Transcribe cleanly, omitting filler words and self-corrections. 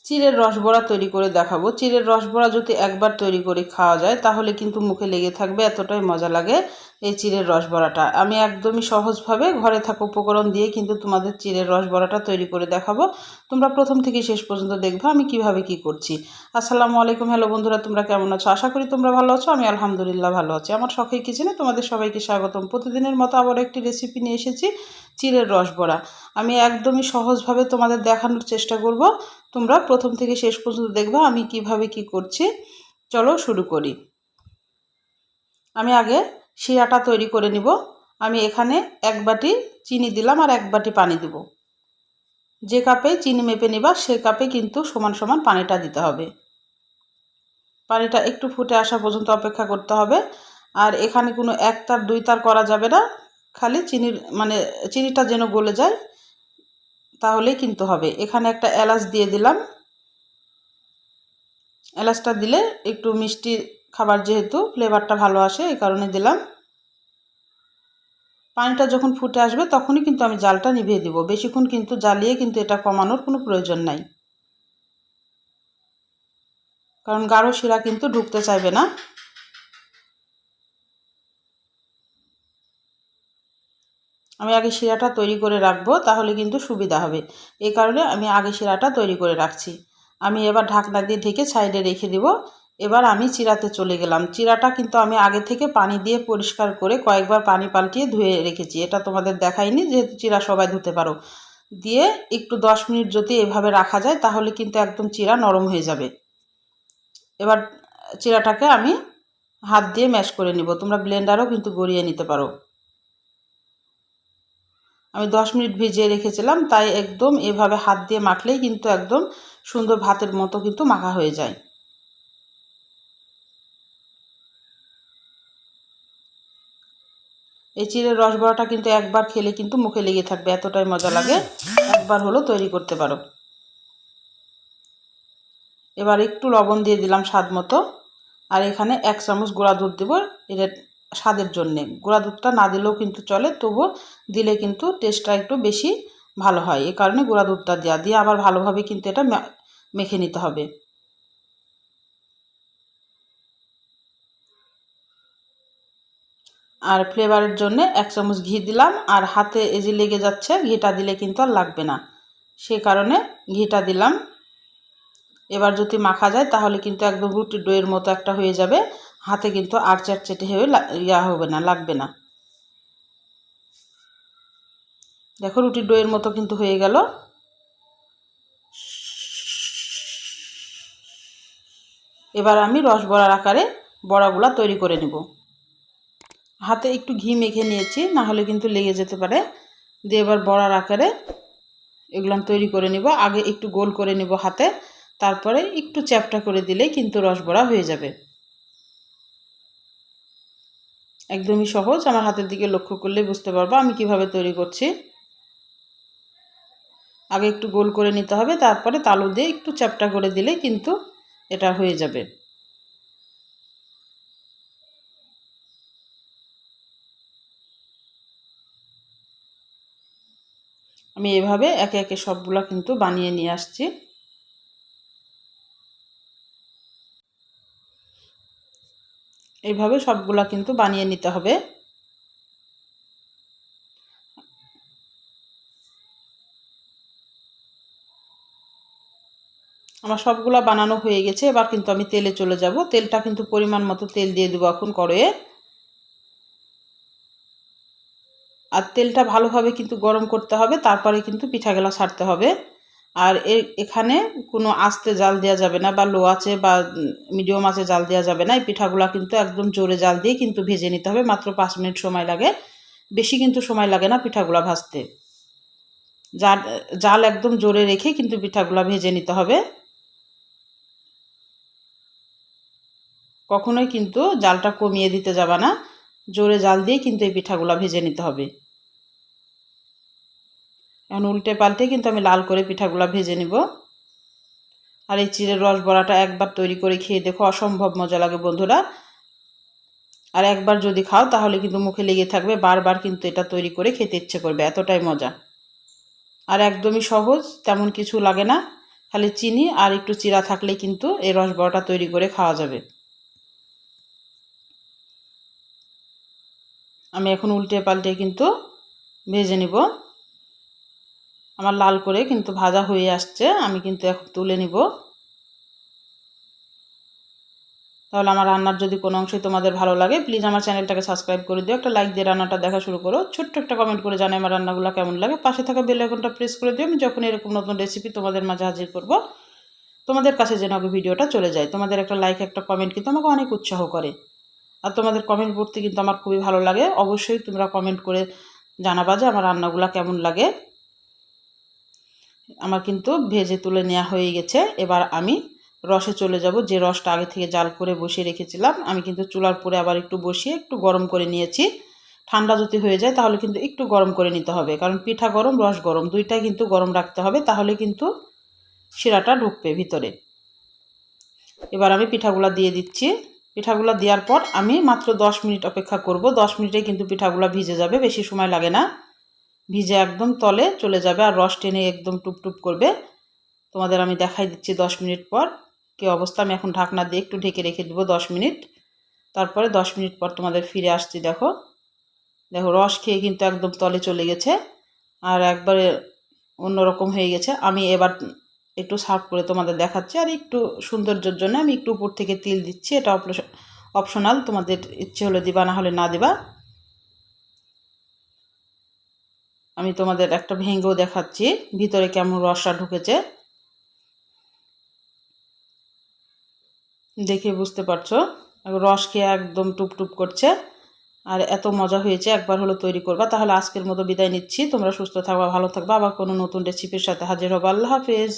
চিড়ের রসবড়া তৈরি করে দেখাবো। চিড়ের রসবড়া যদি একবার তৈরি করে খাওয়া যায় তাহলে কিন্তু মুখে লেগে থাকবে, এতটাই মজা লাগে এই চিড়ের রসবড়াটা। আমি একদমই সহজভাবে ঘরে থাকা উপকরণ দিয়ে কিন্তু তোমাদের চিড়ের রসবড়াটা তৈরি করে দেখাবো। তোমরা প্রথম থেকে শেষ পর্যন্ত দেখবে আমি কিভাবে কি করছি। আসসালামু আলাইকুম, হ্যালো বন্ধুরা, তোমরা কেমন আছো? আশা করি তোমরা ভালো আছো। আমি আলহামদুলিল্লাহ ভালো আছি। আমার শখের কিচেনে তোমাদের সবাইকে স্বাগতম। প্রতিদিনের মতো আবার একটি রেসিপি নিয়ে এসেছি, চিড়ের রসবড়া। আমি একদমই সহজভাবে তোমাদের দেখানোর চেষ্টা করব। তোমরা প্রথম থেকে শেষ পর্যন্ত দেখবে আমি কিভাবে কি করছি। চলো শুরু করি। আমি আগে শিরাটা তৈরি করে নিব। আমি এখানে 1 বাটি চিনি দিলাম আর 1 বাটি পানি দেব। যে কাপে চিনি মেপে নিবা সে কাপে কিন্তু সমান সমান পানিটা দিতে হবে। পানিটা একটু ফুটে আসা পর্যন্ত অপেক্ষা করতে হবে। আর এখানে কোনো 1 তার 2 তার করা যাবে না, খালি চিনিটা যেন গলে যায় তাহলেই কিন্তু হবে। এখানে একটা এলাচ দিয়ে দিলাম। এলাচটা দিলে একটু মিষ্টি খাবার, যেহেতু ফ্লেভারটা ভালো আসে এই কারণে দিলাম। পানিটা যখন ফুটে আসবে তখনই কিন্তু আমি জালটা নিভিয়ে দিব। বেশিক্ষণ কিন্তু জ্বালিয়ে কিন্তু এটা কমানোর কোনো প্রয়োজন নাই, কারণ গাঢ় শিরা কিন্তু ঢুকতে চাইবে না। আমি আগে শিরাটা তৈরি করে রাখবো, তাহলে কিন্তু সুবিধা হবে। এই কারণে আমি আগে শিরাটা তৈরি করে রাখছি। আমি এবার ঢাকনা দিয়ে ঢেকে সাইডে রেখে দিব। এবার আমি চিরাতে চলে গেলাম। চিরাটা কিন্তু আমি আগে থেকে পানি দিয়ে পরিষ্কার করে কয়েকবার পানি পাল্টিয়ে ধুয়ে রেখেছি। এটা তোমাদের দেখাইনি, যেহেতু চিরা সবাই ধুতে পারো। দিয়ে একটু 10 মিনিট যদি এভাবে রাখা যায় তাহলে কিন্তু একদম চিরা নরম হয়ে যাবে। এবার চিরাটাকে আমি হাত দিয়ে ম্যাশ করে নিব। তোমরা ব্লেন্ডারও কিন্তু গড়িয়ে নিতে পারো। আমি 10 মিনিট ভিজিয়ে রেখেছিলাম, তাই একদম এভাবে হাত দিয়ে মাখলেই কিন্তু একদম সুন্দর ভাতের মতো কিন্তু মাখা হয়ে যায়। এই চিড়ের রসবড়াটা কিন্তু একবার খেলে কিন্তু মুখে লেগে থাকবে, এতটাই মজা লাগে। একবার হলো তৈরি করতে পারো। এবার একটু লবণ দিয়ে দিলাম স্বাদ মতো। আর এখানে 1 চামচ গুঁড়া দুধ দেব, এর স্বাদের জন্যে। গুঁড়া দুধটা না দিলেও কিন্তু চলে, তবুও দিলে কিন্তু টেস্টটা একটু বেশি ভালো হয়। এই কারণে গুঁড়া দুধটা দিয়ে আবার ভালোভাবে কিন্তু এটা মেখে নিতে হবে। আর ফ্লেভারের জন্য 1 চামচ ঘি দিলাম। আর হাতে এই যে লেগে যাচ্ছে, ঘিটা দিলে কিন্তু আর লাগবে না, সেই কারণে ঘিটা দিলাম। এবার যদি মাখা যায় তাহলে কিন্তু একদম রুটি ডোয়ের মতো একটা হয়ে যাবে। হাতে কিন্তু আর চ্যাটচেটে হয়ে হবে না, লাগবে না। দেখো রুটি ডোয়ের মতো কিন্তু হয়ে গেল। এবার আমি রসবড়ার আকারে বড়াগুলা তৈরি করে নেব। হাতে একটু ঘি মেখে নিয়েছি, না হলে কিন্তু লেগে যেতে পারে। দিয়ে এবার বড়ার আকারে এগুলো তৈরি করে নিব। আগে একটু গোল করে নিব হাতে, তারপরে একটু চ্যাপটা করে দিলেই কিন্তু রসবড়া হয়ে যাবে। একদমই সহজ, আমার হাতের দিকে লক্ষ্য করলে বুঝতে পারবো আমি কিভাবে তৈরি করছি। আগে একটু গোল করে নিতে হবে, তারপরে তালু দিয়ে একটু চ্যাপটা করে দিলে কিন্তু এটা হয়ে যাবে। আমি এভাবে একে একে সবগুলা কিন্তু বানিয়ে নিয়ে আসছি। এইভাবে সবগুলা কিন্তু বানিয়ে নিতে হবে। আমার সবগুলা বানানো হয়ে গেছে। এবার কিন্তু আমি তেলে চলে যাব। তেলটা কিন্তু পরিমাণ মতো তেল দিয়ে দেবো এখন কড়াইয়ে। আর তেলটা ভালোভাবে কিন্তু গরম করতে হবে, তারপরে কিন্তু পিঠাগুলা ছাড়তে হবে। আর এখানে কোনো আস্তে জাল দেওয়া যাবে না, বা লো আঁচে বা মিডিয়াম আঁচে জাল দেওয়া যাবে না। এই পিঠাগুলা কিন্তু একদম জোরে জাল দিয়ে কিন্তু ভেজে নিতে হবে। মাত্র 5 মিনিট সময় লাগে, বেশি কিন্তু সময় লাগে না পিঠাগুলা ভাজতে। জাল একদম জোরে রেখে কিন্তু পিঠাগুলা ভেজে নিতে হবে। কখনোই কিন্তু জালটা কমিয়ে দিতে যাবে না, জোরে জাল দিয়ে কিন্তু এই পিঠাগুলা ভেজে নিতে হবে। এখন উল্টে পাল্টে কিন্তু আমি লাল করে পিঠাগুলা ভেজে নিব। আর এই চিড়ের রসবড়াটা একবার তৈরি করে খেয়ে দেখো, অসম্ভব মজা লাগে বন্ধুরা। আর একবার যদি খাও তাহলে কিন্তু মুখে লেগে থাকবে, বারবার কিন্তু এটা তৈরি করে খেতে ইচ্ছে করবে, এতটাই মজা। আর একদমই সহজ, তেমন কিছু লাগে না। খালি চিনি আর একটু চিরা থাকলেই কিন্তু এই রসবড়াটা তৈরি করে খাওয়া যাবে। আমি এখন উল্টে পাল্টে কিন্তু ভেজে নিব। আমার লাল করে কিন্তু ভাজা হয়ে আসছে, আমি কিন্তু এখন তুলে নিব। তাহলে আমার রান্নার যদি কোনো অংশই তোমাদের ভালো লাগে প্লিজ আমার চ্যানেলটাকে সাবস্ক্রাইব করে দিও, একটা লাইক দিয়ে রান্নাটা দেখা শুরু করো, ছোট্ট একটা কমেন্ট করে জানাই আমার রান্নাগুলো কেমন লাগে। পাশে থাকা বেল আইকনটা প্রেস করে দিও, আমি যখন এরকম নতুন রেসিপি তোমাদের মাঝে হাজির করব তোমাদের কাছে যেন আগে ভিডিওটা চলে যায়। তোমাদের একটা লাইক একটা কমেন্ট কিন্তু আমাকে অনেক উৎসাহ করে, আর তোমাদের কমেন্ট পড়তে কিন্তু আমার খুবই ভালো লাগে। অবশ্যই তোমরা কমেন্ট করে জানাবা যে আমার রান্নাগুলো কেমন লাগে। আমার কিন্তু ভেজে তুলে নেওয়া হয়ে গেছে। এবার আমি রসে চলে যাব। যে রসটা আগে থেকে জাল করে বসিয়ে রেখেছিলাম আমি কিন্তু চুলার পরে আবার একটু বসিয়ে একটু গরম করে নিয়েছি। ঠান্ডা যদি হয়ে যায় তাহলে কিন্তু একটু গরম করে নিতে হবে, কারণ পিঠা গরম রস গরম দুইটাই কিন্তু গরম রাখতে হবে, তাহলে কিন্তু শিরাটা ঢুকবে ভিতরে। এবার আমি পিঠাগুলা দিয়ে দিচ্ছি। পিঠাগুলা দেওয়ার পর আমি মাত্র 10 মিনিট অপেক্ষা করব। 10 মিনিটে কিন্তু পিঠাগুলা ভিজে যাবে, বেশি সময় লাগে না। ভিজে একদম তলে চলে যাবে আর রস টেনে একদম টুপটুপ করবে। তোমাদের আমি দেখাই দিচ্ছি 10 মিনিট পর কী অবস্থা। আমি এখন ঢাকনা দিয়ে একটু ঢেকে রেখে দেবো 10 মিনিট। তারপরে 10 মিনিট পর তোমাদের ফিরে আসছি। দেখো দেখো রস খেয়ে কিন্তু একদম তলে চলে গেছে আর একবারে অন্যরকম হয়ে গেছে। আমি এবার একটু সার্ভ করে তোমাদের দেখাচ্ছি, আর একটু সৌন্দর্যের জন্য আমি একটু উপর থেকে তিল দিচ্ছি। এটা অপশনাল, তোমাদের ইচ্ছে হলে দিবা না হলে না দিবা। আমি তোমাদের একটা ভেঙেও দেখাচ্ছি ভিতরে কেমন রসটা ঢুকেছে, দেখে বুঝতে পারছো। রস খেয়ে একদম টুপটুপ করছে আর এত মজা হয়েছে। একবার হলো তৈরি করবা। তাহলে আজকের মতো বিদায় নিচ্ছি। তোমরা সুস্থ থাকবা, ভালো থাকবা, আবার কোনো নতুন রেসিপির সাথে হাজির হবো। আল্লাহ হাফেজ।